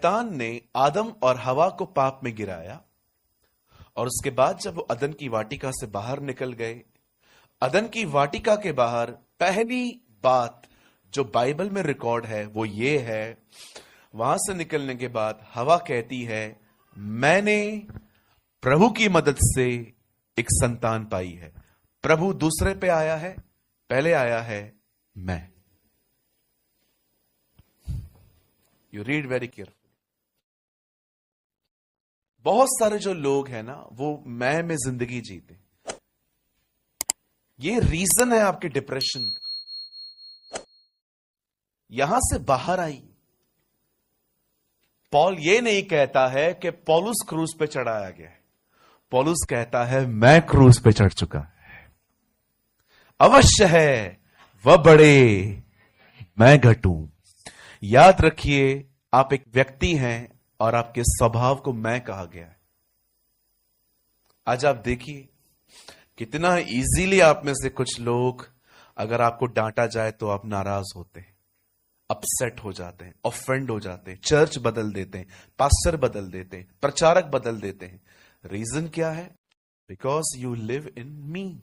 शैतान ने आदम और हवा को पाप में गिराया, और उसके बाद जब वो अदन की वाटिका से बाहर निकल गए, अदन की वाटिका के बाहर पहली बात जो बाइबल में रिकॉर्ड है वो ये है, वहां से निकलने के बाद हवा कहती है, मैंने प्रभु की मदद से एक संतान पाई है। प्रभु दूसरे पे आया है, पहले आया है मैं। You read very careful. बहुत सारे जो लोग हैं ना, वो मैं में जिंदगी जीते। ये रीजन है आपके डिप्रेशन का। यहां से बाहर आई। पॉल ये नहीं कहता है कि पौलुस क्रूज पे चढ़ाया गया है। पौलुस कहता है मैं क्रूज पे चढ़ चुका है। अवश्य है वह बढ़े, मैं घटूं। याद रखिए, आप एक व्यक्ति हैं और आपके स्वभाव को मैं कहा गया है। आज आप देखिए कितना इजीली आप में से कुछ लोग, अगर आपको डांटा जाए तो आप नाराज होते हैं, अपसेट हो जाते हैं, ऑफेंड हो जाते हैं, चर्च बदल देते हैं, पास्टर बदल देते हैं, प्रचारक बदल देते हैं। रीजन क्या है? बिकॉज यू लिव इन मी।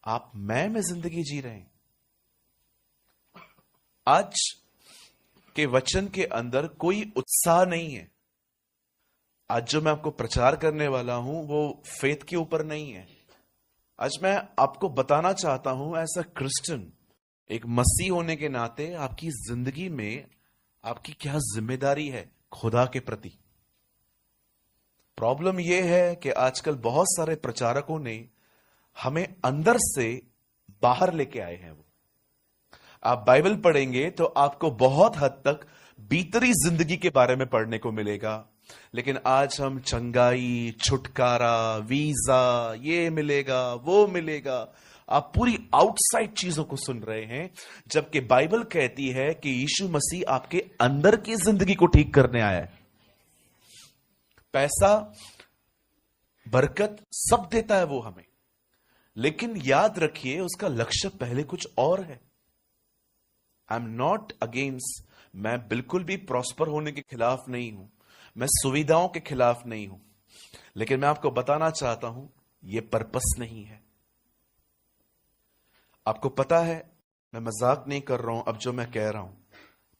आप मैं में जिंदगी जी रहे हैं। आज के वचन के अंदर कोई उत्साह नहीं है। आज जो मैं आपको प्रचार करने वाला हूं वो फेथ के ऊपर नहीं है। आज मैं आपको बताना चाहता हूं, एज अ क्रिश्चियन, एक मसीह होने के नाते आपकी जिंदगी में आपकी क्या जिम्मेदारी है खुदा के प्रति। प्रॉब्लम यह है कि आजकल बहुत सारे प्रचारकों ने हमें अंदर से बाहर लेके आए हैं। वो आप बाइबल पढ़ेंगे तो आपको बहुत हद तक भीतरी जिंदगी के बारे में पढ़ने को मिलेगा, लेकिन आज हम चंगाई, छुटकारा, वीजा, ये मिलेगा वो मिलेगा, आप पूरी आउटसाइड चीजों को सुन रहे हैं, जबकि बाइबल कहती है कि यीशु मसीह आपके अंदर की जिंदगी को ठीक करने आया है। पैसा, बरकत सब देता है वो हमें, लेकिन याद रखिए उसका लक्ष्य पहले कुछ और है। आई एम नॉट अगेंस्ट, मैं बिल्कुल भी प्रॉस्पर होने के खिलाफ नहीं हूं, मैं सुविधाओं के खिलाफ नहीं हूं, लेकिन मैं आपको बताना चाहता हूं यह पर्पस नहीं है। आपको पता है, मैं मजाक नहीं कर रहा हूं। अब जो मैं कह रहा हूं,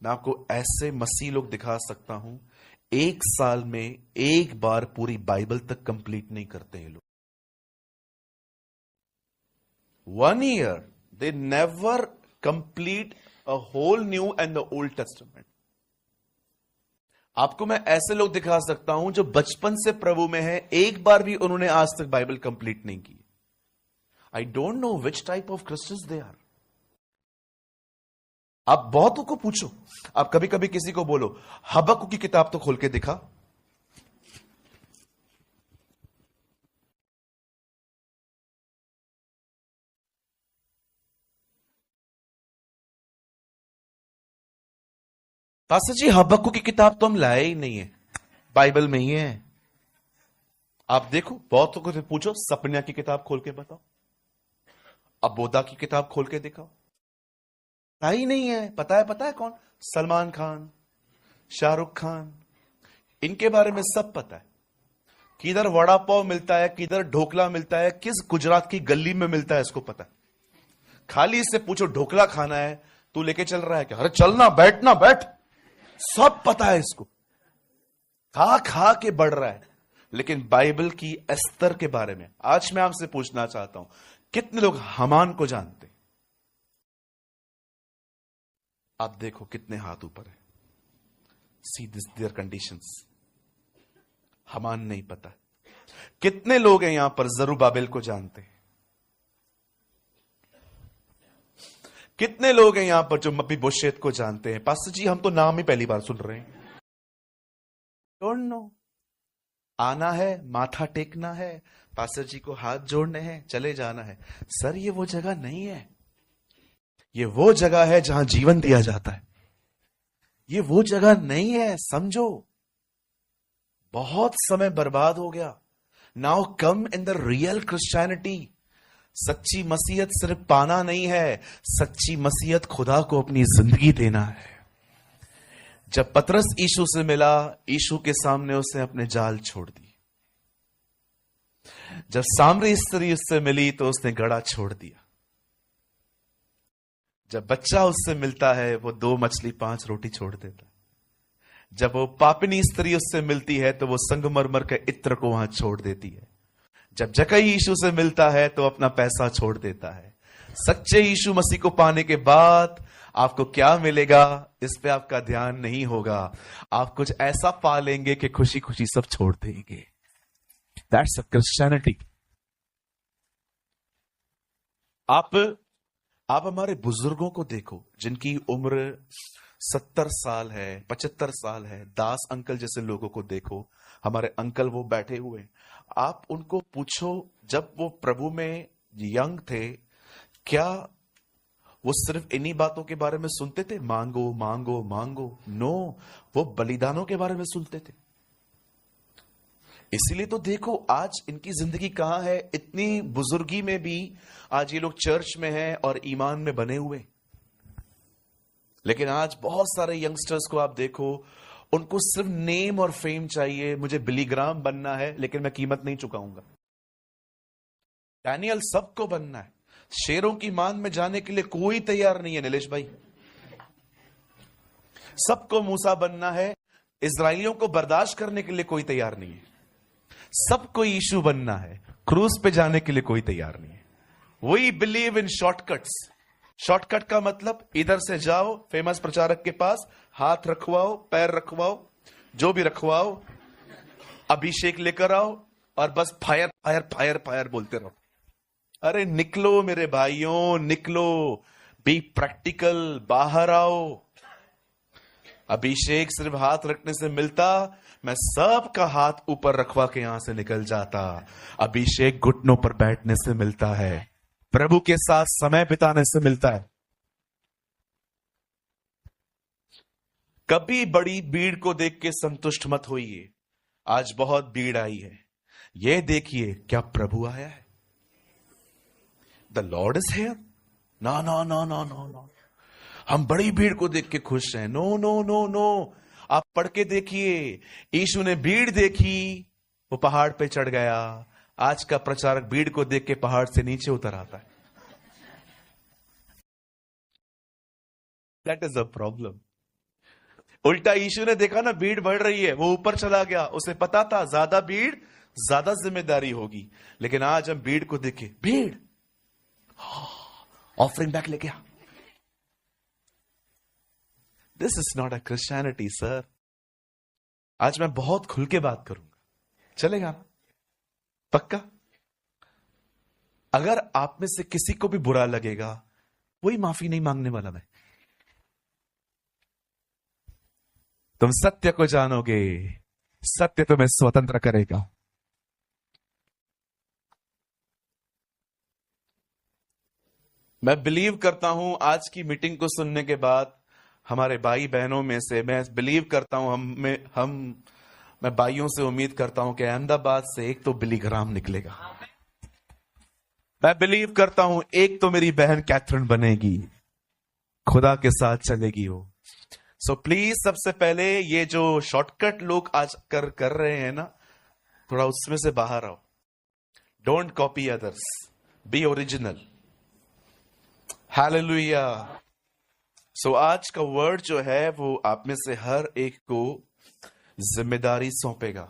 मैं आपको ऐसे मसीह लोग दिखा सकता हूं, एक साल में एक बार पूरी बाइबल तक कंप्लीट नहीं करते हैं लोग। 1 year they never complete a whole new and the old testament। आपको मैं ऐसे लोग दिखा सकता हूं जो बचपन से प्रभु में है, एक बार भी उन्होंने आज तक बाइबल कंप्लीट नहीं की। I don't know which type of Christians they are. आप बहुतों को पूछो, आप कभी कभी किसी को बोलो हबक्कुक की किताब तो खोल के दिखा, पास्टर जी हबक्कुक की किताब तो हम लाए ही नहीं है, बाइबल में ही है। आप देखो, बहुतों को पूछो सपन्या की किताब खोल के बताओ, अबोदा की किताब खोल के दिखाओ, ही नहीं है। पता है कौन? सलमान खान, शाहरुख खान, इनके बारे में सब पता है। किधर वड़ा पाव मिलता है, किधर ढोकला मिलता है, किस गुजरात की गली में मिलता है, इसको पता है। खाली इससे पूछो ढोकला खाना है, तू लेके चल रहा है क्या? अरे चलना, बैठना, बैठ, सब पता है इसको। खा खा के बढ़ रहा है। लेकिन बाइबल की एस्तर के बारे में आज मैं आपसे पूछना चाहता हूं, कितने लोग हामान को जानते? आप देखो कितने हाथ ऊपर है। See this their conditions. हामान नहीं पता। कितने लोग हैं यहां पर जरुब्बाबिल को जानते हैं? कितने लोग हैं यहां पर जो मपीबोशेत को जानते हैं? पास्टर जी हम तो नाम ही पहली बार सुन रहे हैं। Don't know. आना है, माथा टेकना है, पास्टर जी को हाथ जोड़ने हैं, चले जाना है। सर ये वो जगह नहीं है। ये वो जगह है जहां जीवन दिया जाता है। ये वो जगह नहीं है, समझो। बहुत समय बर्बाद हो गया। Now come in the real Christianity. सच्ची मसीहत सिर्फ पाना नहीं है, सच्ची मसीहत खुदा को अपनी जिंदगी देना है। जब पतरस यीशु से मिला, यीशु के सामने उसने अपने जाल छोड़ दी। जब सामरी स्त्री उससे मिली तो उसने घड़ा छोड़ दिया। जब बच्चा उससे मिलता है वो 2 मछली 5 रोटी छोड़ देता है। जब वो पापिनी स्त्री उससे मिलती है तो वो संगमरमर के इत्र को वहां छोड़ देती है। जब जक्कई यीशु से मिलता है तो अपना पैसा छोड़ देता है। सच्चे यीशु मसीह को पाने के बाद आपको क्या मिलेगा इस पे आपका ध्यान नहीं होगा। आप कुछ ऐसा पा लेंगे कि खुशी खुशी सब छोड़ देंगे। That's a Christianity. आप हमारे बुजुर्गों को देखो जिनकी उम्र 70 साल है, 75 साल है। दास अंकल जैसे लोगों को देखो, हमारे अंकल वो बैठे हुए। आप उनको पूछो जब वो प्रभु में यंग थे, क्या वो सिर्फ इन्हीं बातों के बारे में सुनते थे, मांगो मांगो मांगो? नो, वो बलिदानों के बारे में सुनते थे। इसीलिए तो देखो आज इनकी जिंदगी कहां है। इतनी बुजुर्गी में भी आज ये लोग चर्च में हैं और ईमान में बने हुए। लेकिन आज बहुत सारे यंगस्टर्स को आप देखो, उनको सिर्फ नेम और फेम चाहिए। मुझे बिली ग्राम बनना है लेकिन मैं कीमत नहीं चुकाऊंगा। डैनियल सबको बनना है। शेरों की मान में जाने के लिए कोई तैयार नहीं है नीलेश भाई। सबको मूसा बनना है, इजरायलियों को बर्दाश्त करने के लिए कोई तैयार नहीं है। सबको यीशु बनना है, क्रूज पे जाने के लिए कोई तैयार नहीं है। We believe in shortcuts. Shortcut का मतलब इधर से जाओ फेमस प्रचारक के पास, हाथ रखवाओ, पैर रखवाओ, जो भी रखवाओ, अभिषेक लेकर आओ और बस फायर फायर फायर फायर बोलते रहो। अरे निकलो मेरे भाइयों, निकलो, बी प्रैक्टिकल, बाहर आओ। अभिषेक सिर्फ हाथ रखने से मिलता? मैं सबका हाथ ऊपर रखवा के यहां से निकल जाता। अभिषेक घुटनों पर बैठने से मिलता है, प्रभु के साथ समय बिताने से मिलता है। कभी बड़ी भीड़ को देख के संतुष्ट मत होइए। आज बहुत भीड़ आई है, यह देखिए क्या प्रभु आया है। The Lord is here. No no no no no no, हम बड़ी भीड़ को देख के खुश हैं। नो नो नो नो, आप पढ़ के देखिए, यीशु ने भीड़ देखी, वो पहाड़ पे चढ़ गया। आज का प्रचारक भीड़ को देख के पहाड़ से नीचे उतर आता है। That is a problem. उल्टा यीशु ने देखा ना भीड़ बढ़ रही है, वो ऊपर चला गया। उसे पता था ज्यादा भीड़ ज्यादा जिम्मेदारी होगी। लेकिन आज हम भीड़ को देखे, भीड़ ऑफरिंग बैग लेके आ। This is not a Christianity sir. आज मैं बहुत खुल के बात करूंगा, चलेगा ना? पक्का? अगर आप में से किसी को भी बुरा लगेगा, वही माफी नहीं मांगने वाला मैं। तुम सत्य को जानोगे, सत्य तुम्हें स्वतंत्र करेगा। मैं बिलीव करता हूं आज की मीटिंग को सुनने के बाद हमारे भाई बहनों में से, मैं बिलीव करता हूं मैं भाइयों से उम्मीद करता हूं कि अहमदाबाद से एक तो बिली ग्राम निकलेगा। मैं बिलीव करता हूं एक तो मेरी बहन कैथरीन बनेगी, खुदा के साथ चलेगी वो। सो प्लीज सबसे पहले ये जो शॉर्टकट लोग आज कर रहे हैं ना, थोड़ा उसमें से बाहर आओ। Don't copy others, be original. Hallelujah. So आज का वर्ड जो है वो आप में से हर एक को जिम्मेदारी सौंपेगा।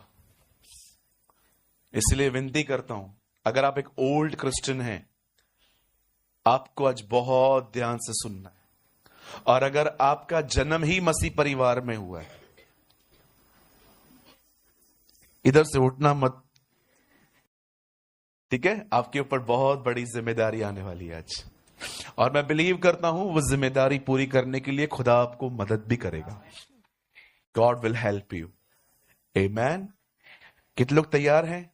इसलिए विनती करता हूं, अगर आप एक ओल्ड क्रिश्चियन हैं, आपको आज बहुत ध्यान से सुनना है। और अगर आपका जन्म ही मसीह परिवार में हुआ है, इधर से उठना मत, ठीक है? आपके ऊपर बहुत बड़ी जिम्मेदारी आने वाली है आज। और मैं बिलीव करता हूं वो जिम्मेदारी पूरी करने के लिए खुदा आपको मदद भी करेगा। God will help you. Amen. कितने लोग तैयार हैं?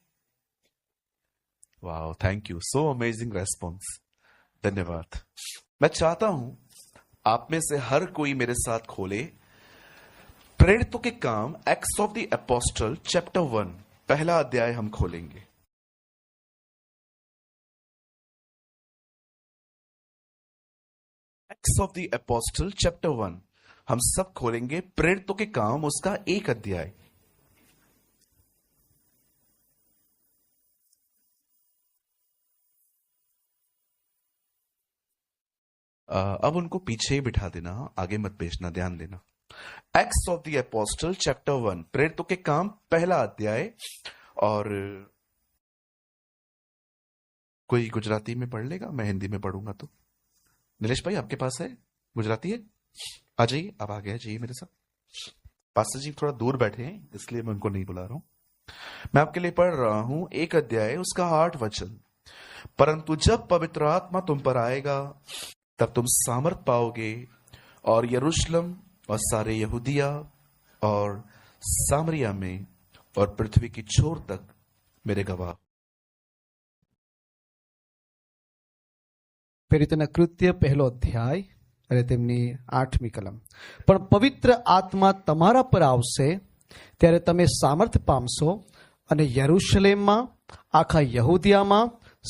Wow, thank you, so amazing response. धन्यवाद। मैं चाहता हूं आप में से हर कोई मेरे साथ खोले प्रेरितों के काम, acts of the apostle chapter 1, पहला अध्याय हम खोलेंगे। Acts of the apostle chapter 1, हम सब खोलेंगे प्रेरितों के काम उसका 1 अध्याय। अब उनको पीछे ही बिठा देना, आगे मत भेजना, ध्यान देना। Acts of the apostle chapter 1, प्रेरितों के काम 1 अध्याय। और कोई गुजराती में पढ़ लेगा, मैं हिंदी में पढ़ूंगा। तो नीलेश भाई आपके पास है गुजराती है? आ जाइए, आप आगे आ जाइए मेरे साथ। पास्टर जी थोड़ा दूर बैठे हैं इसलिए मैं उनको नहीं बुला रहा हूं। मैं आपके लिए पढ़ रहा हूं 1 अध्याय उसका 8 वचन। परंतु जब पवित्र आत्मा तुम पर आएगा तब तुम सामर्थ पाओगे, और यरूशलेम और सारे यहूदिया और सामरिया में और पृथ्वी की छोर तक मेरे गवाह। પ્રેરિતોના કૃત્ય 1 અધ્યાય અને તેમની 8મી કલમ। પણ પવિત્ર આત્મા તમારા પર આવશે ત્યારે તમે સામર્થ્ય પામશો, અને યરૂશલેમમાં, આખા યહૂદિયામાં,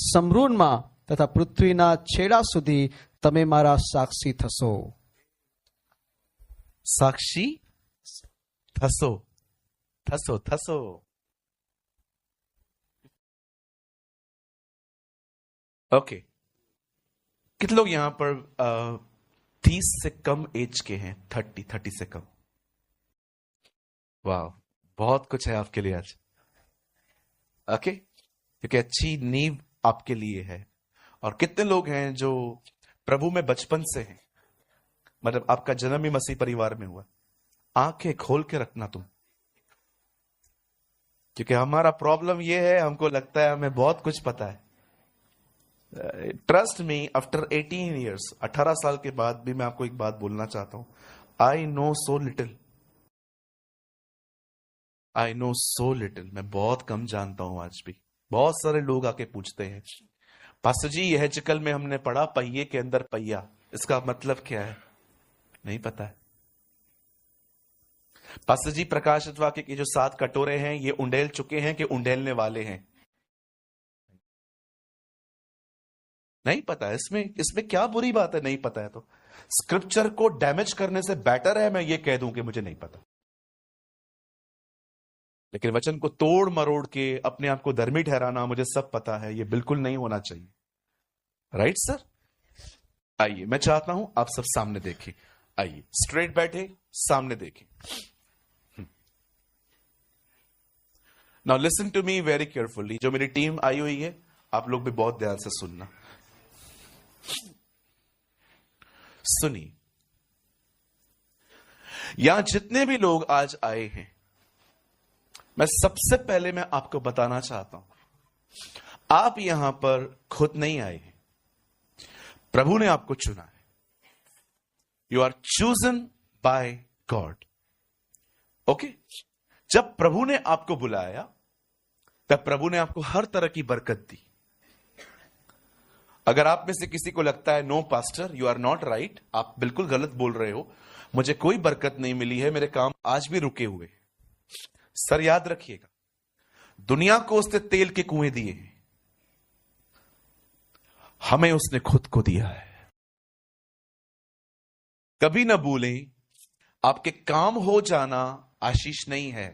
સમરૂનમાં તથા પૃથ્વીના છેડા સુધી તમે મારા સાક્ષી થશો। साक्षी थसो, थसो, थसो। ओके, कितने लोग यहां पर 30 से कम एज के हैं? 30 से कम। वाह, बहुत कुछ है आपके लिए आज। ओके, क्योंकि अच्छी नींव आपके लिए है। और कितने लोग हैं जो प्रभु में बचपन से हैं, मतलब आपका जन्म ही मसीह परिवार में हुआ? आंखें खोल के रखना तुम, क्योंकि हमारा प्रॉब्लम यह है, हमको लगता है हमें बहुत कुछ पता है। ट्रस्ट मी, आफ्टर 18 ईयर्स, 18 साल के बाद भी मैं आपको एक बात बोलना चाहता हूं। I know so little, I know so little. मैं बहुत कम जानता हूं आज भी। बहुत सारे लोग आके पूछते हैं, पास्टर जी यह चिकल में हमने पढ़ा पहिए के अंदर पहिया, इसका मतलब क्या है? नहीं पता है। पास्टर जी प्रकाशित वाक्य के जो 7 कटोरे हैं ये उंडेल चुके हैं कि उंडेलने वाले हैं? नहीं पता है। इसमें क्या बुरी बात है नहीं पता है? तो स्क्रिप्चर को डैमेज करने से बेटर है मैं ये कह दूं कि मुझे नहीं पता। लेकिन वचन को तोड़ मरोड़ के अपने आप को धर्मी ठहराना मुझे सब पता है, ये बिल्कुल नहीं होना चाहिए। Right sir? आइए, मैं चाहता हूं आप सब सामने देखें। आइए, स्ट्रेट बैठे, सामने देखें। Now listen to me very carefully. जो मेरी टीम आई हुई है, आप लोग भी बहुत ध्यान से सुनना। सुनिए, यहां जितने भी लोग आज आए हैं, मैं सबसे पहले मैं आपको बताना चाहता हूं, आप यहां पर खुद नहीं आए हैं, प्रभु ने आपको चुना है। You are chosen by God. Okay, जब प्रभु ने आपको बुलाया तब प्रभु ने आपको हर तरह की बरकत दी। अगर आप में से किसी को लगता है no pastor you are not right, आप बिल्कुल गलत बोल रहे हो, मुझे कोई बरकत नहीं मिली है, मेरे काम आज भी रुके हुए हैं, सर याद रखिएगा, दुनिया को उसने तेल के कुएं दिए हैं, हमें उसने खुद को दिया है। कभी ना भूलें, आपके काम हो जाना आशीष नहीं है,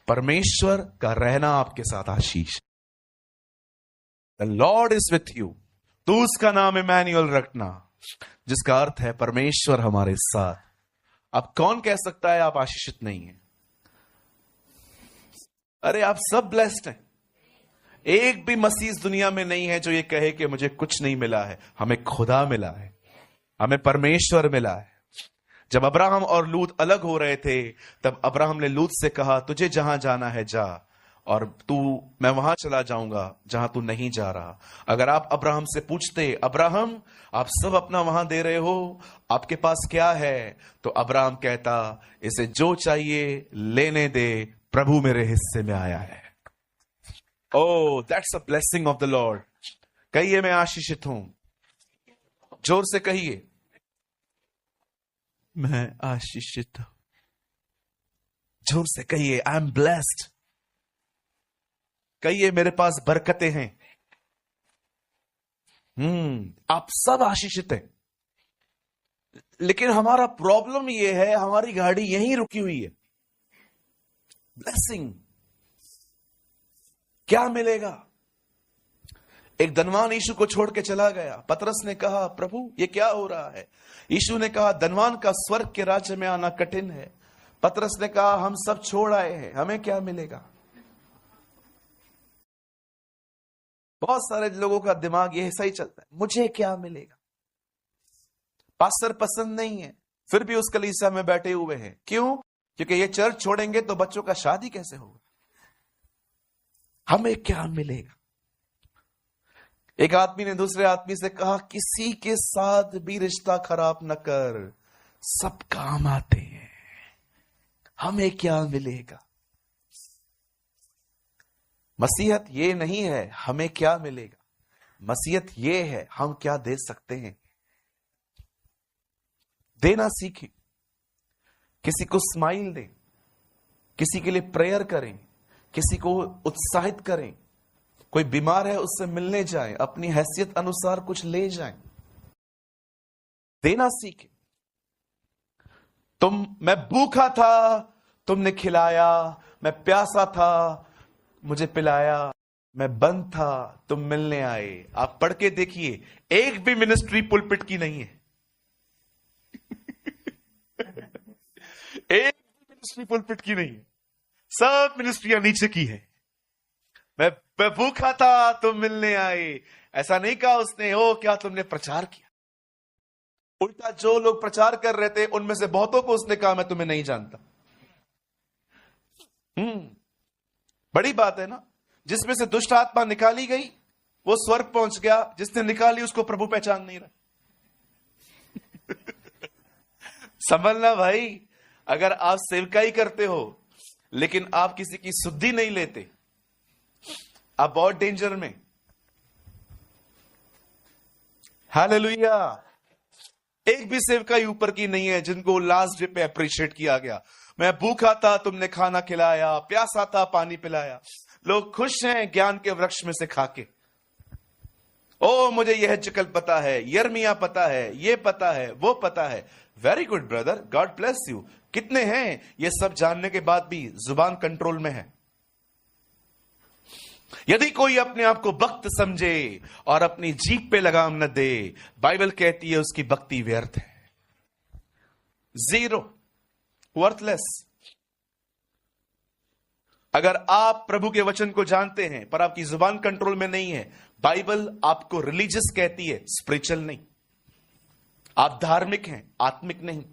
परमेश्वर का रहना आपके साथ आशीष। The Lord is with you. तो उसका नाम इमैनुअल रखना, जिसका अर्थ है परमेश्वर हमारे साथ। अब कौन कह सकता है आप आशीषित नहीं हैं? अरे आप सब ब्लेस्ड हैं। एक भी मसीह इस दुनिया में नहीं है जो ये कहे कि मुझे कुछ नहीं मिला है। हमें खुदा मिला है, हमें परमेश्वर मिला है। जब अब्राहम और लूत अलग हो रहे थे, तब अब्राहम ने लूत से कहा तुझे जहां जाना है जा, और मैं वहां चला जाऊंगा जहां तू नहीं जा रहा। अगर आप अब्राहम से पूछते, अब्राहम आप सब अपना वहां दे रहे हो, आपके पास क्या है? तो अब्राहम कहता, इसे जो चाहिए लेने दे, प्रभु मेरे हिस्से में आया है। Oh, that's a blessing of the Lord. कहिए मैं आशीषित हूं, जोर से कहिए मैं आशीषित हूं, जोर से कहिए आई एम ब्लेस्ड। कहिए मेरे पास बरकतें हैं। आप सब आशीषित हैं। लेकिन हमारा प्रॉब्लम यह है, हमारी गाड़ी यहीं रुकी हुई है। ब्लेसिंग क्या मिलेगा? एक धनवान यीशु को छोड़ के चला गया। पतरस ने कहा, प्रभु ये क्या हो रहा है? यीशु ने कहा, धनवान का स्वर्ग के राज्य में आना कठिन है। पतरस ने कहा, हम सब छोड़ आए हैं, हमें क्या मिलेगा? बहुत सारे लोगों का दिमाग ये ऐसा ही चलता है, मुझे क्या मिलेगा? पास्टर पसंद नहीं है, फिर भी उस कलीसिया में बैठे हुए हैं। क्यों? क्योंकि ये चर्च छोड़ेंगे तो बच्चों का शादी कैसे होगा? हमें क्या मिलेगा? एक आदमी ने दूसरे आदमी से कहा, किसी के साथ भी रिश्ता खराब न कर, सब काम आते हैं, हमें क्या मिलेगा? मसीहत ये नहीं है हमें क्या मिलेगा, मसीहत ये है हम क्या दे सकते हैं। देना सीखें, किसी को स्माइल दें, किसी के लिए प्रेयर करें, किसी को उत्साहित करें। कोई बीमार है उससे मिलने जाएं, अपनी हैसियत अनुसार कुछ ले जाएं। देना सीखें। मैं भूखा था, तुमने खिलाया, मैं प्यासा था, मुझे पिलाया, मैं बंद था, तुम मिलने आए। आप पढ़ के देखिए, एक भी मिनिस्ट्री पुलपिट की नहीं है। एक भी मिनिस्ट्री पुलपिट की नहीं है, सब मिनिस्ट्रियां नीचे की है। मैं भूखा था, तुम मिलने आए। ऐसा नहीं कहा उसने, ओ क्या तुमने प्रचार किया। उल्टा जो लोग प्रचार कर रहे थे उनमें से बहुतों को उसने कहा, मैं तुम्हें नहीं जानता। बड़ी बात है ना। जिसमें से दुष्ट आत्मा निकाली गई वो स्वर्ग पहुंच गया, जिसने निकाली उसको प्रभु पहचान नहीं रहा। संभलना भाई। अगर आप सेवकाई करते हो लेकिन आप किसी की शुद्धि नहीं लेते, आप बहुत डेंजर में। हालेलुया। एक भी सेवकाई ऊपर की नहीं है जिनको लास्ट डे पे अप्रिशिएट किया गया। मैं भूखा था, तुमने खाना खिलाया, प्यासा था, पानी पिलाया। लोग खुश हैं ज्ञान के वृक्ष में से खाके। ओ मुझे यह जकल पता है, यर्मिया पता है, ये पता है, वो पता है। Very good brother, God bless you. कितने हैं ये सब जानने के बाद भी जुबान कंट्रोल में है? यदि कोई अपने आप को भक्त समझे और अपनी जीभ पे लगाम न दे, बाइबल कहती है उसकी भक्ति व्यर्थ है, जीरो, वर्थलेस। अगर आप प्रभु के वचन को जानते हैं पर आपकी जुबान कंट्रोल में नहीं है, बाइबल आपको रिलीजियस कहती है, स्पिरिचुअल नहीं। आप धार्मिक हैं, आत्मिक नहीं।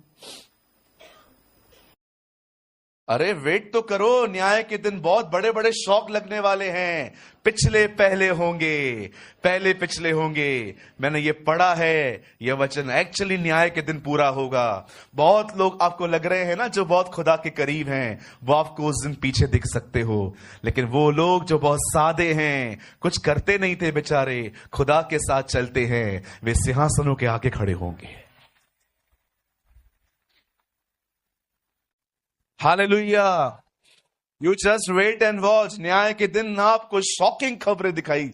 अरे वेट तो करो, न्याय के दिन बहुत बड़े बड़े शौक लगने वाले हैं। पिछले पहले होंगे, पहले पिछले होंगे। मैंने ये पढ़ा है, ये वचन एक्चुअली न्याय के दिन पूरा होगा। बहुत लोग आपको लग रहे हैं ना जो बहुत खुदा के करीब हैं, वो आपको उस दिन पीछे दिख सकते हो। लेकिन वो लोग जो बहुत सादे हैं, कुछ करते नहीं थे बेचारे, खुदा के साथ चलते हैं, वे सिंहासनों के आगे खड़े होंगे। Hallelujah. You just wait and watch. न्याय के दिन आपको शॉकिंग खबरें दिखाई।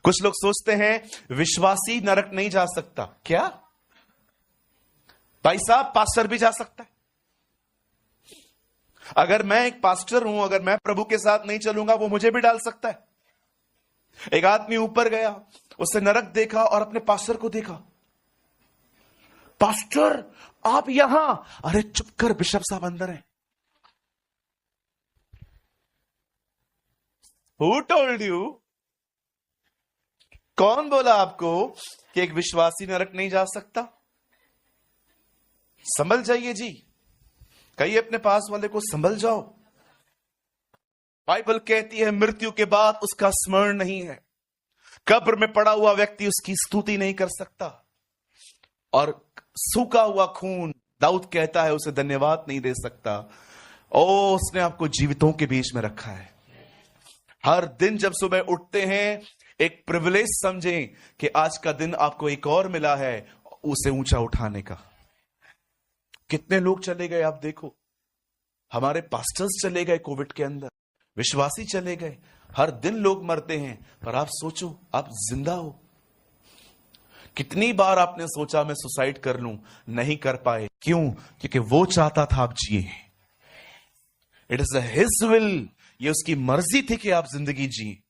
कुछ लोग सोचते हैं विश्वासी नरक नहीं जा सकता। क्या भाई साहब, पास्टर भी जा सकता है। अगर मैं एक पास्टर हूं, अगर मैं प्रभु के साथ नहीं चलूंगा, वो मुझे भी डाल सकता है। एक आदमी ऊपर गया, उसने नरक देखा और अपने पास्टर को देखा। पास्टर आप यहां? अरे चुप कर, बिशप साहब अंदर है। Who told you? कौन बोला आपको कि एक विश्वासी नरक नहीं जा सकता? संभल जाइए जी। कहिए अपने पास वाले को, संभल जाओ। बाइबल कहती है मृत्यु के बाद उसका स्मरण नहीं है। कब्र में पड़ा हुआ व्यक्ति उसकी स्तुति नहीं कर सकता। और सूखा हुआ खून, दाऊद कहता है, उसे धन्यवाद नहीं दे सकता। ओ उसने आपको जीवितों के बीच में रखा है। हर दिन जब सुबह उठते हैं, एक प्रिविलेज समझें कि आज का दिन आपको एक और मिला है उसे ऊंचा उठाने का। कितने लोग चले गए आप देखो। हमारे पास्टर्स चले गए कोविड के अंदर, विश्वासी चले गए। हर दिन लोग मरते हैं, पर आप सोचो आप जिंदा हो। कितनी बार आपने सोचा मैं सुसाइड कर लूं, नहीं कर पाए। क्यों? क्योंकि वो चाहता था आप जिए। इट इज हिज विल, ये उसकी मर्जी थी कि आप जिंदगी जिए।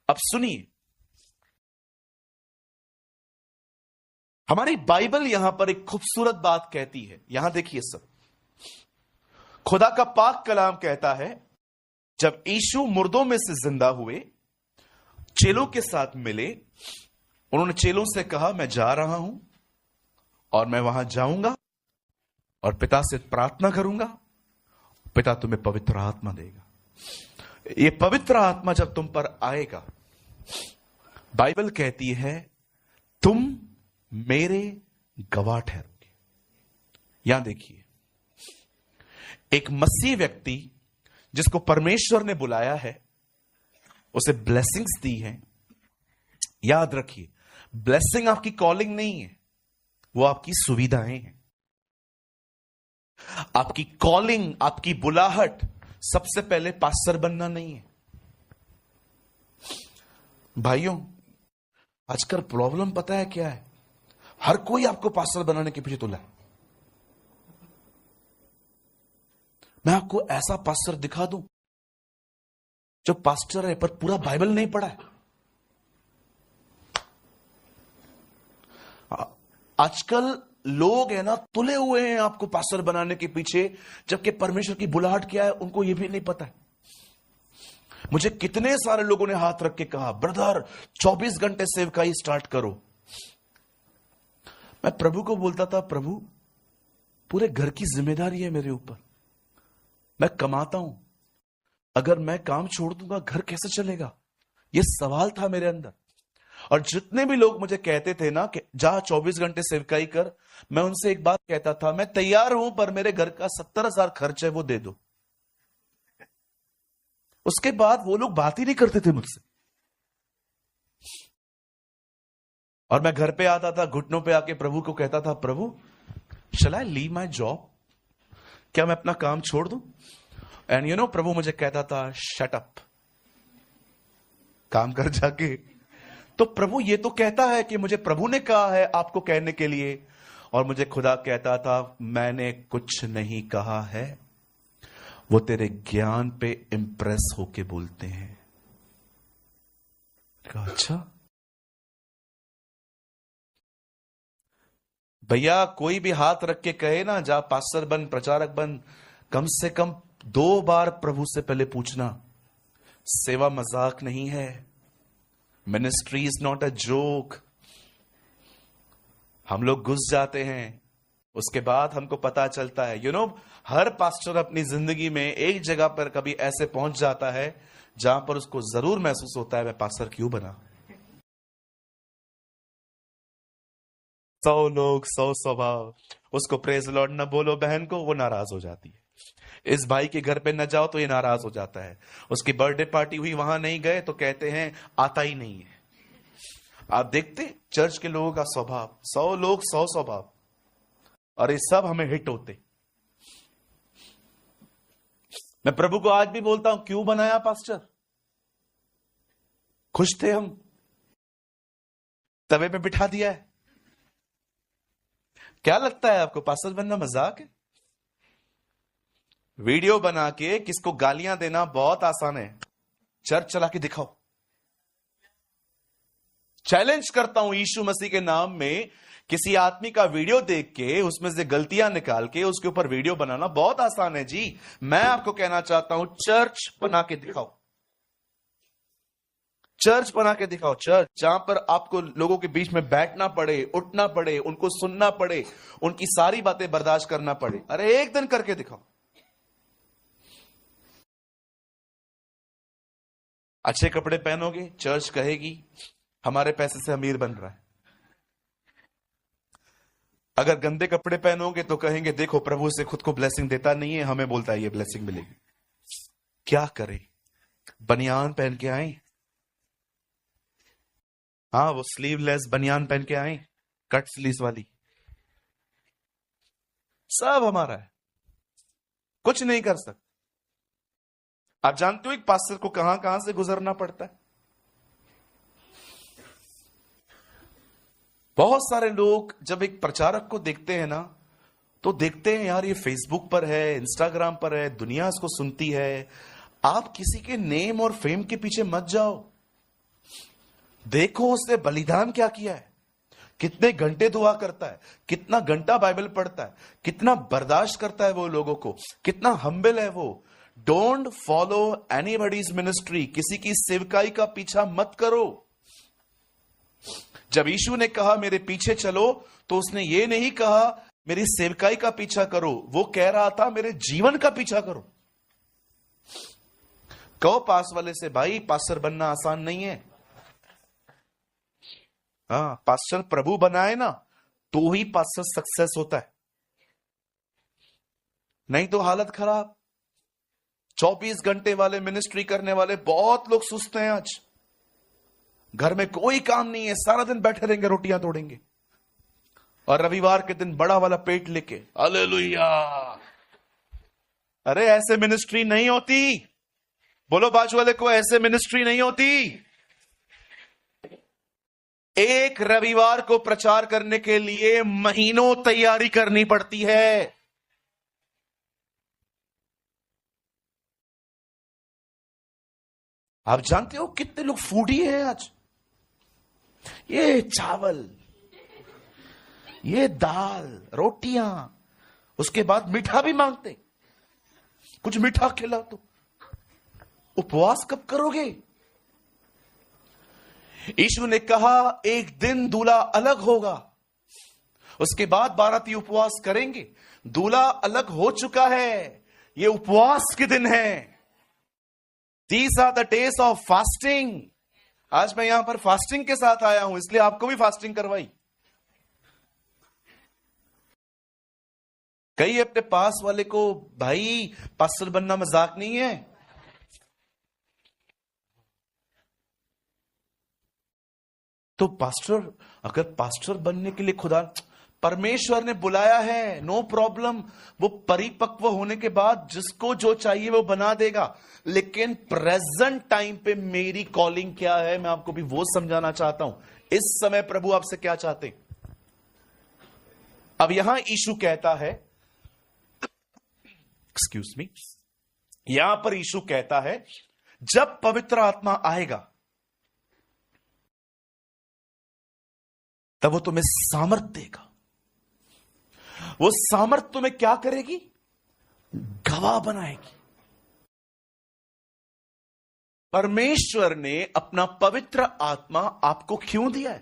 अब सुनिए, हमारी बाइबल यहां पर एक खूबसूरत बात कहती है। यहां देखिए सब, खुदा का पाक कलाम कहता है, जब यीशु मुर्दों में से जिंदा हुए, चेलों के साथ मिले, उन्होंने चेलों से कहा, मैं जा रहा हूं और मैं वहां जाऊंगा और पिता से प्रार्थना करूंगा, पिता तुम्हें पवित्र आत्मा देगा। ये पवित्र आत्मा जब तुम पर आएगा, बाइबल कहती है तुम मेरे गवाह ठहरोगे। यहां देखिए, एक मसीह व्यक्ति जिसको परमेश्वर ने बुलाया है, उसे ब्लेसिंग्स दी हैं। याद रखिए, ब्लेसिंग आपकी कॉलिंग नहीं है, वो आपकी सुविधाएं हैं। आपकी कॉलिंग, आपकी बुलाहट सबसे पहले पास्टर बनना नहीं है। भाइयों, आजकल प्रॉब्लम पता है क्या है? हर कोई आपको पास्टर बनाने के पीछे तुला है। मैं आपको ऐसा पास्टर दिखा दूं जो पास्टर है पर पूरा बाइबल नहीं पढ़ा है। आजकल लोग है ना, तुले हुए हैं आपको पास्टर बनाने के पीछे, जबकि परमेश्वर की बुलाहट क्या है उनको यह भी नहीं पता है। मुझे कितने सारे लोगों ने हाथ रख के कहा, ब्रदर 24 घंटे सेवकाई स्टार्ट करो। मैं प्रभु को बोलता था, प्रभु पूरे घर की जिम्मेदारी है मेरे ऊपर, मैं कमाता हूं, अगर मैं काम छोड़ दूंगा घर कैसे चलेगा? यह सवाल था मेरे अंदर। और जितने भी लोग मुझे कहते थे ना कि जा 24 घंटे सेवकाई कर, मैं उनसे एक बात कहता था, मैं तैयार हूं पर मेरे घर का 70,000 खर्च है वो दे दो। उसके बाद वो लोग बात ही नहीं करते थे मुझसे। और मैं घर पे आता था, घुटनों पे आके प्रभु को कहता था, प्रभु शैल आई लीव माई जॉब? क्या मैं अपना काम छोड़ दूं? एंड यू नो, प्रभु मुझे कहता था, शट अप, काम कर जाके। तो प्रभु ये तो कहता है कि मुझे प्रभु ने कहा है आपको कहने के लिए, और मुझे खुदा कहता था, मैंने कुछ नहीं कहा है, वो तेरे ज्ञान पे इंप्रेस होके बोलते हैं। अच्छा भैया, कोई भी हाथ रख के कहे ना जा पास्टर बन, प्रचारक बन, कम से कम 2 बार प्रभु से पहले पूछना। सेवा मजाक नहीं है, ministry is not a joke. हम लोग घुस जाते हैं, उसके बाद हमको पता चलता है, यू नो, हर पास्टर अपनी जिंदगी में एक जगह पर कभी ऐसे पहुंच जाता है जहां पर उसको जरूर महसूस होता है, मैं पास्टर क्यों बना। 100 लोग 100 स्वभाव। उसको प्रेज लॉर्ड न बोलो बहन को, वो नाराज हो जाती है। इस भाई के घर पे न जाओ तो ये नाराज हो जाता है। उसकी बर्थडे पार्टी हुई, वहां नहीं गए तो कहते हैं आता ही नहीं है। आप देखते चर्च के लोगों का स्वभाव, 100 लोग 100 स्वभाव, और ये सब हमें हिट होते। मैं प्रभु को आज भी बोलता हूं, क्यों बनाया पास्टर? खुश थे हम, तवे पे बिठा दिया है। क्या लगता है आपको पास्टर बनना मजाक है? वीडियो बना के किसको गालियां देना बहुत आसान है, चर्च चला के दिखाओ। चैलेंज करता हूं यीशु मसीह के नाम में, किसी आदमी का वीडियो देख के उसमें से गलतियां निकाल के उसके ऊपर वीडियो बनाना बहुत आसान है जी। मैं आपको कहना चाहता हूं, चर्च बना के दिखाओ, चर्च बना के दिखाओ, चर्च जहां पर आपको लोगों के बीच में बैठना पड़े, उठना पड़े, उनको सुनना पड़े, उनकी सारी बातें बर्दाश्त करना पड़े। अरे एक दिन करके दिखाओ। अच्छे कपड़े पहनोगे, चर्च कहेगी हमारे पैसे से अमीर बन रहा है। अगर गंदे कपड़े पहनोगे तो कहेंगे देखो प्रभु से खुद को ब्लेसिंग देता नहीं है, हमें बोलता है ये ब्लेसिंग मिलेगी। क्या करें? बनियान पहन के आए, हाँ वो स्लीवलेस बनियान पहन के आए, कट स्लीव्स वाली, सब हमारा है, कुछ नहीं कर सकते। आप जानते हो एक पास्टर को कहां कहां से गुजरना पड़ता है? बहुत सारे लोग जब एक प्रचारक को देखते हैं ना, तो देखते हैं यार ये फेसबुक पर है, इंस्टाग्राम पर है, दुनिया इसको सुनती है। आप किसी के नेम और फेम के पीछे मत जाओ। देखो उसने बलिदान क्या किया है, कितने घंटे दुआ करता है, कितना घंटा बाइबल पढ़ता है, कितना बर्दाश्त करता है वो लोगों को, कितना हम्बल है वो। Don't follow anybody's ministry. किसी की सेवकाई का पीछा मत करो। जब यीशु ने कहा मेरे पीछे चलो, तो उसने ये नहीं कहा मेरी सेवकाई का पीछा करो, वो कह रहा था मेरे जीवन का पीछा करो। कहो पास वाले से, भाई पास्टर बनना आसान नहीं है। हाँ, पास्टर प्रभु बनाए ना तो ही पास्टर सक्सेस होता है, नहीं तो हालत खराब। 24 घंटे वाले मिनिस्ट्री करने वाले बहुत लोग सुस्त हैं आज। घर में कोई काम नहीं है, सारा दिन बैठे रहेंगे, रोटियां तोड़ेंगे, और रविवार के दिन बड़ा वाला पेट लेके हालेलुया। अरे ऐसे मिनिस्ट्री नहीं होती। बोलो बाजू वाले को, ऐसे मिनिस्ट्री नहीं होती। एक रविवार को प्रचार करने के लिए महीनों तैयारी करनी पड़ती है। आप जानते हो कितने लोग फूडी हैं आज। ये चावल, ये दाल, रोटियां, उसके बाद मीठा भी मांगते, कुछ मीठा खिला तो। उपवास कब करोगे? यीशु ने कहा एक दिन दूल्हा अलग होगा, उसके बाद बाराती उपवास करेंगे। दूल्हा अलग हो चुका है, ये उपवास के दिन है। These are the days of fasting। आज मैं यहां पर फास्टिंग के साथ आया हूं, इसलिए आपको भी फास्टिंग करवाई। कई अपने पास वाले को, भाई पास्टर बनना मजाक नहीं है। तो पास्टर, अगर पास्टर बनने के लिए खुदा परमेश्वर ने बुलाया है, नो प्रॉब्लम। वो परिपक्व होने के बाद जिसको जो चाहिए वो बना देगा। लेकिन प्रेजेंट टाइम पे मेरी कॉलिंग क्या है, मैं आपको भी वो समझाना चाहता हूं। इस समय प्रभु आपसे क्या चाहते हैं। अब यहां यीशु कहता है, एक्सक्यूज मी, यहां पर यीशु कहता है जब पवित्र आत्मा आएगा तब वो तुम्हें सामर्थ देगा। वो सामर्थ तुम्हें क्या करेगी? गवाह बनाएगी। परमेश्वर ने अपना पवित्र आत्मा आपको क्यों दिया है?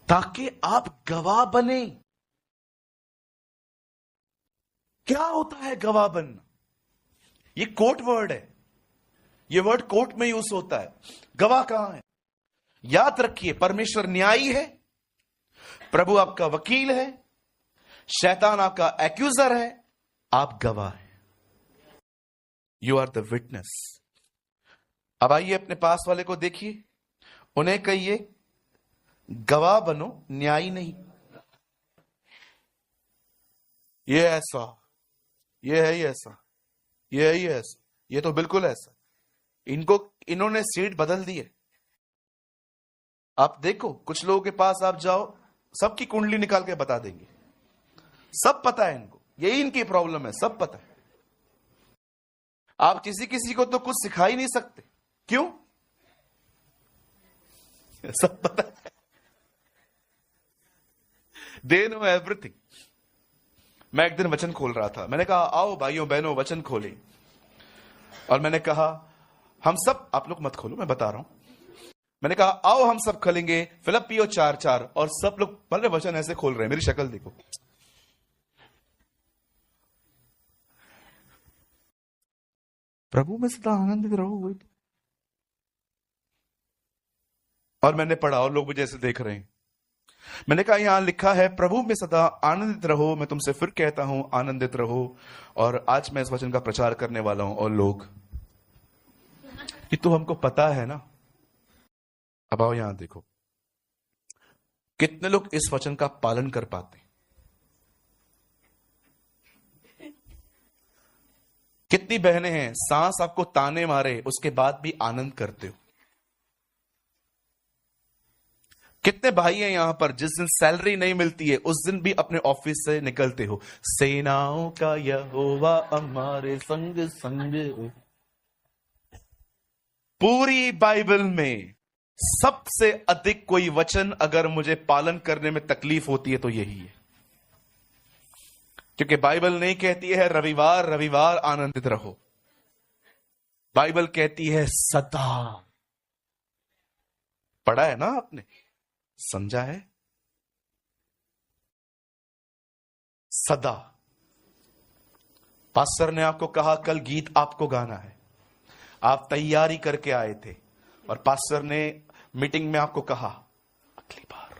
ताकि आप गवाह बने। क्या होता है गवाह बनना? ये कोर्ट वर्ड है, ये वर्ड कोर्ट में यूज होता है। गवाह कहां है? याद रखिए, परमेश्वर न्यायी है, प्रभु आपका वकील है, शैतान आपका एक्यूजर है, आप गवाह हैं। You are the witness. अब आइए अपने पास वाले को देखिए, उन्हें कहिए गवाह बनो, न्यायी नहीं। ये ऐसा, ये है, ये ऐसा, ये है, ये ऐसा, ये तो बिल्कुल ऐसा। इन्होंने सीट बदल दी है। आप देखो, कुछ लोगों के पास आप जाओ, सबकी कुंडली निकाल के बता देंगे, सब पता है इनको, यही इनकी प्रॉब्लम है, सब पता है। आप किसी को तो कुछ सिखा ही नहीं सकते। क्यों? सब पता है, दे नो एवरीथिंग। मैं एक दिन वचन खोल रहा था, मैंने कहा आओ भाइयों बहनों वचन खोलें, और मैंने कहा हम सब, आप लोग मत खोलो, मैं बता रहा हूं। मैंने कहा आओ हम सब खोलेंगे फिलिप्पियों 4:4, और सब लोग पहले वचन ऐसे खोल रहे हैं, मेरी शक्ल देखो। प्रभु में सदा आनंदित रहो। और मैंने पढ़ा, और लोग मुझे ऐसे देख रहे हैं। मैंने कहा यहां लिखा है प्रभु में सदा आनंदित रहो, मैं तुमसे फिर कहता हूं आनंदित रहो। और आज मैं इस वचन का प्रचार करने वाला हूं, और लोग, ये तो हमको पता है ना। अब आओ यहां देखो, कितने लोग इस वचन का पालन कर पाते हैं? कितनी बहनें हैं सांस आपको ताने मारे उसके बाद भी आनंद करते हो? कितने भाई हैं यहां पर जिस दिन सैलरी नहीं मिलती है उस दिन भी अपने ऑफिस से निकलते हो? सेनाओं का यहोवा हमारे संग संग। पूरी बाइबल में सबसे अधिक कोई वचन अगर मुझे पालन करने में तकलीफ होती है तो यही है, क्योंकि बाइबल नहीं कहती है रविवार रविवार आनंदित रहो। बाइबल कहती है सदा। पढ़ा है ना आपने, समझा है? सदा। पास्टर ने आपको कहा कल गीत आपको गाना है, आप तैयारी करके आए थे और पास्टर ने मीटिंग में आपको कहा अगली बार,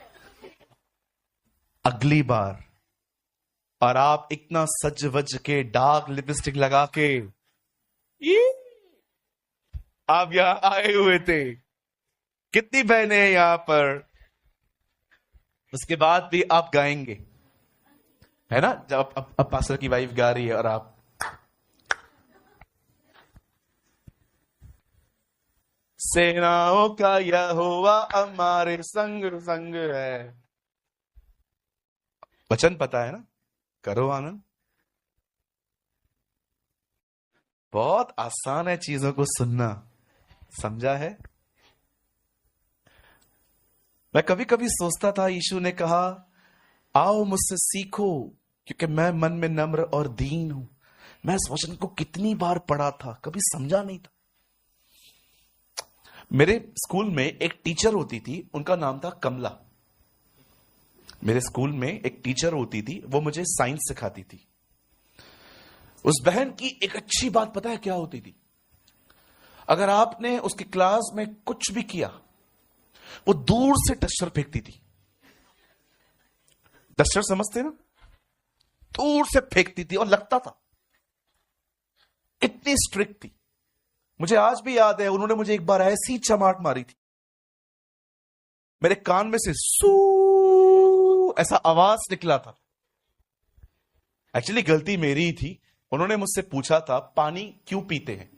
अगली बार, और आप इतना सज वज के डार्क लिपस्टिक लगा के आप यहां आए हुए थे। कितनी बहनें हैं यहां पर? उसके बाद भी आप गाएंगे, है ना? जब अब पास्टर की वाइफ गा रही है और आप सेनाओं का यहोवा हमारे संग संग है। वचन पता है ना? करो आनंद। बहुत आसान है चीजों को सुनना, समझा है? मैं कभी कभी सोचता था, यीशु ने कहा आओ मुझसे सीखो क्योंकि मैं मन में नम्र और दीन हूं। मैं इस वचन को कितनी बार पढ़ा था, कभी समझा नहीं था। मेरे स्कूल में एक टीचर होती थी, उनका नाम था कमला। मेरे स्कूल में एक टीचर होती थी, वो मुझे साइंस सिखाती थी। उस बहन की एक अच्छी बात पता है क्या होती थी? अगर आपने उसकी क्लास में कुछ भी किया, वो दूर से डस्टर फेंकती थी। डस्टर समझते ना? दूर से फेंकती थी और लगता था। इतनी स्ट्रिक्ट थी। मुझे आज भी याद है, उन्होंने मुझे एक बार ऐसी चमाट मारी थी, मेरे कान में से सू ऐसा आवाज निकला था। एक्चुअली गलती मेरी ही थी। उन्होंने मुझसे पूछा था पानी क्यों पीते हैं,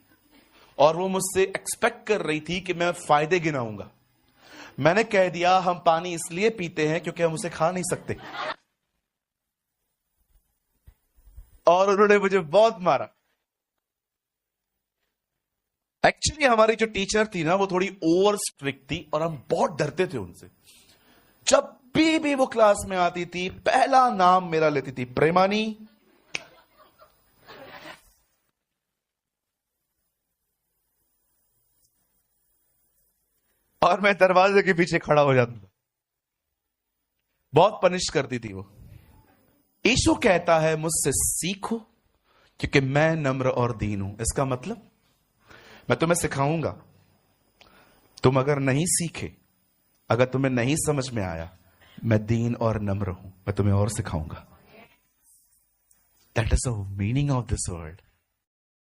और वो मुझसे एक्सपेक्ट कर रही थी कि मैं फायदे गिनाऊंगा। मैंने कह दिया हम पानी इसलिए पीते हैं क्योंकि हम उसे खा नहीं सकते, और उन्होंने मुझे बहुत मारा। एक्चुअली हमारी जो टीचर थी ना, वो थोड़ी ओवर स्ट्रिक्ट थी और हम बहुत डरते थे उनसे। जब भी वो क्लास में आती थी, पहला नाम मेरा लेती थी, प्रेमानी। और मैं दरवाजे के पीछे खड़ा हो जाता था। बहुत पनिश करती थी वो। यीशु कहता है मुझसे सीखो क्योंकि मैं नम्र और दीन हूं। इसका मतलब मैं तुम्हें सिखाऊंगा। तुम अगर नहीं सीखे, अगर तुम्हें नहीं समझ में आया, मैं दीन और नम्र हूं, मैं तुम्हें और सिखाऊंगा। That is the meaning of this word.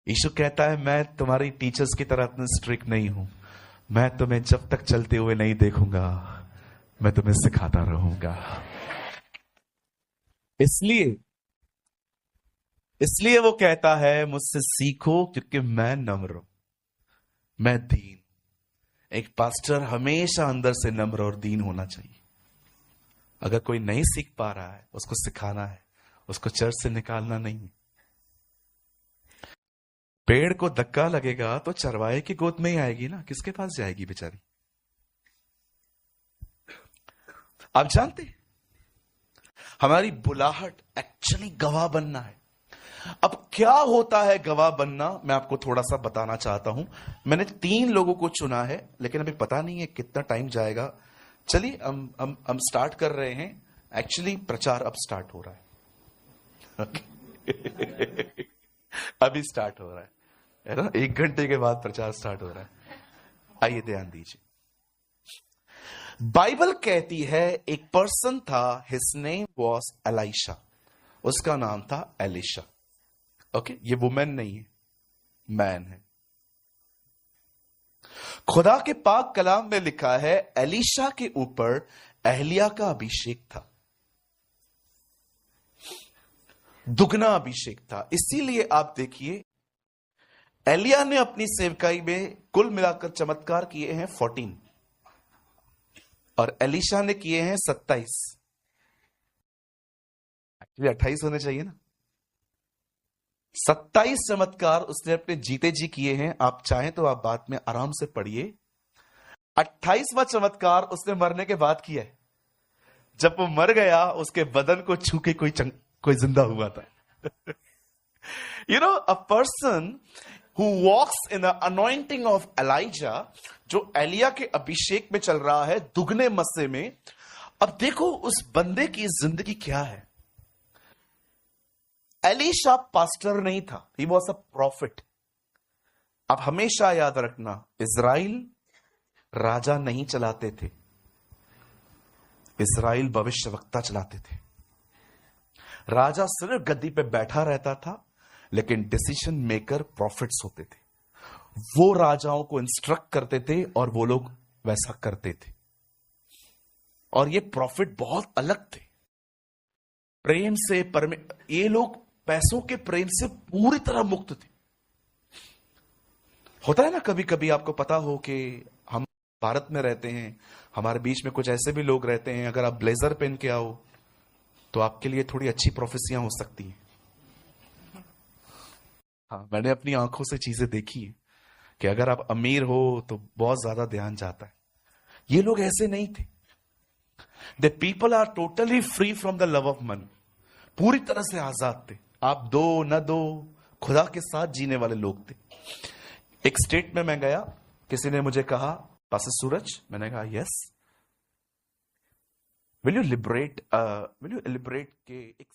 यीशु कहता है मैं तुम्हारी टीचर्स की तरह इतना स्ट्रिक्ट नहीं हूं। मैं तुम्हें जब तक चलते हुए नहीं देखूंगा, मैं तुम्हें सिखाता रहूंगा। इसलिए वो कहता है मुझसे सीखो क्योंकि मैं नम्र हूं, मैं दीन। एक पास्टर हमेशा अंदर से नम्र और दीन होना चाहिए। अगर कोई नहीं सीख पा रहा है, उसको सिखाना है, उसको चर्च से निकालना नहीं है। पेड़ को धक्का लगेगा तो चरवाहे की गोद में ही आएगी ना, किसके पास जाएगी बेचारी? आप जानते हैं हमारी बुलाहट एक्चुअली गवाह बनना है। अब क्या होता है गवाह बनना, मैं आपको थोड़ा सा बताना चाहता हूं। मैंने 3 लोगों को चुना है, लेकिन अभी पता नहीं है कितना टाइम जाएगा। चलिए हम स्टार्ट कर रहे हैं। एक्चुअली प्रचार अब स्टार्ट हो रहा है। अभी स्टार्ट हो रहा है ना? 1 घंटे के बाद प्रचार स्टार्ट हो रहा है। आइए ध्यान दीजिए। बाइबल कहती है एक पर्सन था, हिज नेम वॉज एलाइशा। उसका नाम था एलिशा। ओके, ये वुमेन नहीं है, मैन है। खुदा के पाक कलाम में लिखा है एलिशा के ऊपर एहलिया का अभिषेक था, दुगना अभिषेक था। इसीलिए आप देखिए एलिया ने अपनी सेवकाई में कुल मिलाकर चमत्कार किए हैं 14। और एलिशा ने किए हैं 27। एक्चुअली 28 होने चाहिए ना। 27 चमत्कार उसने अपने जीते जी किए हैं। आप चाहें तो आप बाद में आराम से पढ़िए। 28वां चमत्कार उसने मरने के बाद किया है। जब वो मर गया, उसके बदन को छू के कोई जिंदा हुआ था। You know, a person who walks in the anointing of Elijah, जो एलिया के अभिषेक में चल रहा है, दुगने मस्से में। अब देखो उस बंदे की जिंदगी क्या है। एलीशा पास्टर नहीं था, ही वॉज अ प्रॉफिट। अब हमेशा याद रखना, इजराइल राजा नहीं चलाते थे, इजराइल भविष्यवक्ता चलाते थे। राजा सिर्फ गद्दी पे बैठा रहता था, लेकिन डिसीजन मेकर प्रॉफिट्स होते थे। वो राजाओं को इंस्ट्रक्ट करते थे और वो लोग वैसा करते थे। और ये प्रॉफिट बहुत अलग थे। प्रेम से ये लोग पैसों के प्रेम से पूरी तरह मुक्त थे। होता है ना, कभी कभी आपको पता हो कि हम भारत में रहते हैं, हमारे बीच में कुछ ऐसे भी लोग रहते हैं, अगर आप ब्लेजर पहन के आओ तो आपके लिए थोड़ी अच्छी प्रोफेसियां हो सकती हैं। हाँ, मैंने अपनी आंखों से चीजें देखी है कि अगर आप अमीर हो तो बहुत ज्यादा ध्यान जाता है। ये लोग ऐसे नहीं थे। The people are totally free from the love of money. पूरी तरह से आजाद थे। आप दो न दो, खुदा के साथ जीने वाले लोग थे। एक स्टेट में मैं गया, किसी ने मुझे कहा, पास्टर सूरज, मैंने कहा यस, विल यू लिबरेट के एक